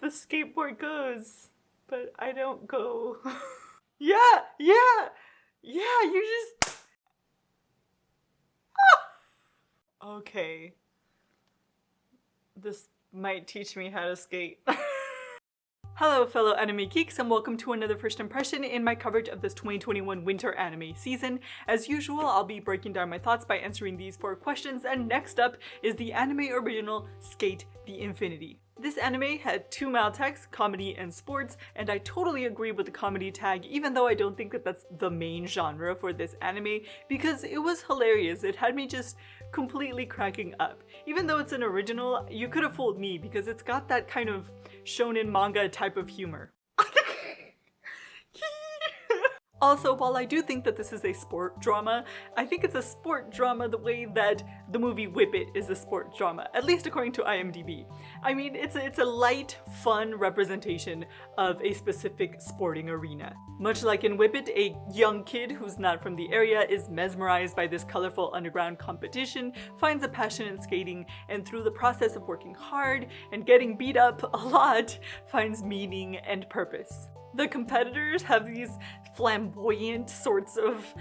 the skateboard goes, but I don't go. Yeah, you just... Okay. This might teach me how to skate. Hello fellow anime geeks and welcome to another first impression in my coverage of this 2021 winter anime season. As usual, I'll be breaking down my thoughts by answering these 4 questions, and next up is the anime original SK8 the Infinity. This anime had 2 male tags, comedy and sports, and I totally agree with the comedy tag, even though I don't think that that's the main genre for this anime, because it was hilarious. It had me just completely cracking up. Even though it's an original, you could have fooled me because it's got that kind of shonen manga type of humor. Also, while I do think that this is a sport drama, I think it's a sport drama the way that the movie Whip It is a sport drama, at least according to IMDb. I mean, it's a light, fun representation of a specific sporting arena. Much like in Whip It, a young kid who's not from the area is mesmerized by this colorful underground competition, finds a passion in skating, and through the process of working hard and getting beat up a lot, finds meaning and purpose. The competitors have these flamboyant sorts of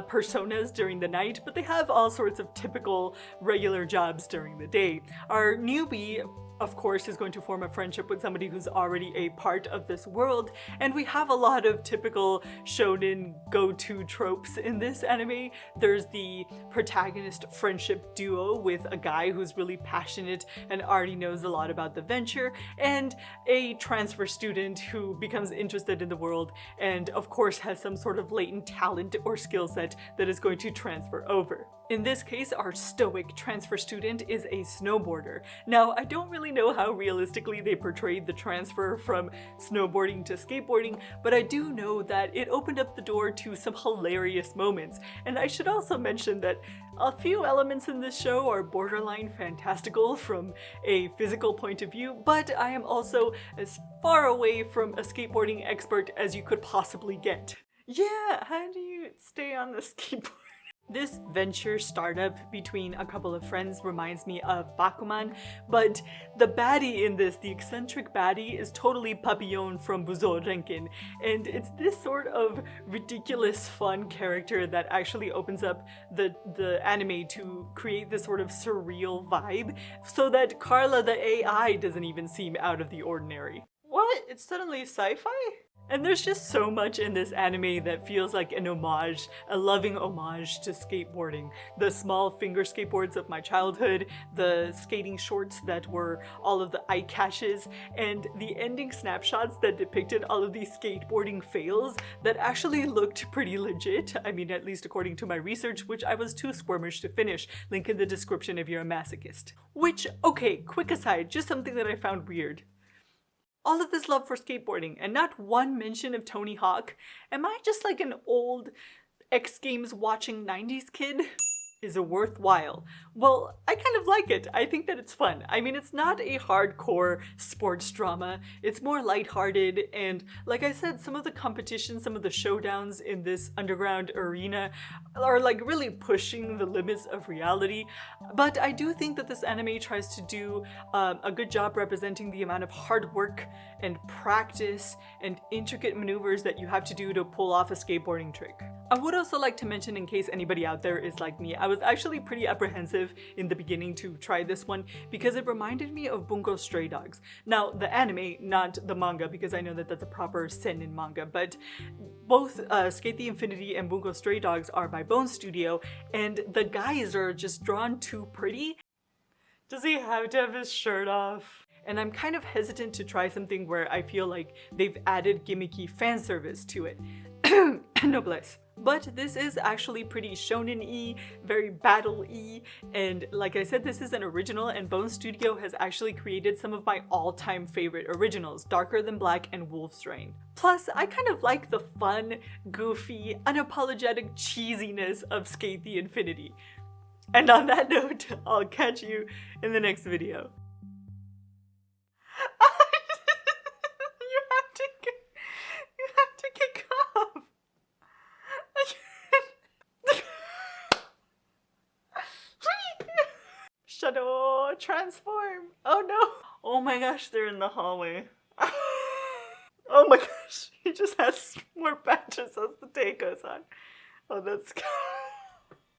personas during the night, but they have all sorts of typical regular jobs during the day. Our newbie, of course, is going to form a friendship with somebody who's already a part of this world, and we have a lot of typical shonen go-to tropes in this anime. There's the protagonist friendship duo with a guy who's really passionate and already knows a lot about the venture, and a transfer student who becomes interested in the world and of course has some sort of latent talent or skill set that is going to transfer over. In this case, our stoic transfer student is a snowboarder. Now, I don't really know how realistically they portrayed the transfer from snowboarding to skateboarding, but I do know that it opened up the door to some hilarious moments. And I should also mention that a few elements in this show are borderline fantastical from a physical point of view, but I am also as far away from a skateboarding expert as you could possibly get. Yeah, how do you stay on the skateboard? This venture startup between a couple of friends reminds me of Bakuman, but the baddie in this, the eccentric baddie, is totally Papillon from Busou Renkin, and it's this sort of ridiculous fun character that actually opens up the anime to create this sort of surreal vibe, so that Carla the AI doesn't even seem out of the ordinary. What? It's suddenly sci-fi? And there's just so much in this anime that feels like an homage, a loving homage to skateboarding. The small finger skateboards of my childhood, the skating shorts that were all of the eye catches, and the ending snapshots that depicted all of these skateboarding fails that actually looked pretty legit. I mean, at least according to my research, which I was too squirmish to finish. Link in the description if you're a masochist. Which, okay, quick aside, just something that I found weird. All of this love for skateboarding and not one mention of Tony Hawk. Am I just like an old X Games watching 90s kid? Is it worthwhile? Well, I kind of like it. I think that it's fun. I mean, it's not a hardcore sports drama. It's more lighthearted, and like I said, some of the competitions, some of the showdowns in this underground arena are like really pushing the limits of reality. But I do think that this anime tries to do a good job representing the amount of hard work and practice and intricate maneuvers that you have to do to pull off a skateboarding trick. I would also like to mention, in case anybody out there is like me, I was actually pretty apprehensive in the beginning to try this one because it reminded me of Bungo Stray Dogs. Now, the anime, not the manga, because I know that that's a proper seinen manga, but both SK8 the Infinity and Bungo Stray Dogs are by Bone Studio, and the guys are just drawn too pretty. Does he have to have his shirt off? And I'm kind of hesitant to try something where I feel like they've added gimmicky fan service to it. Noblesse. But this is actually pretty shonen-y, very battle-y, and like I said, this is an original, and Bone Studio has actually created some of my all-time favorite originals, Darker Than Black and Wolf's Rain. Plus, I kind of like the fun, goofy, unapologetic cheesiness of SK8 the Infinity. And on that note, I'll catch you in the next video. You have to kick off. Shadow transform. Oh no. Oh my gosh, they're in the hallway. my gosh, he just has more patches as the day goes on. Oh, that's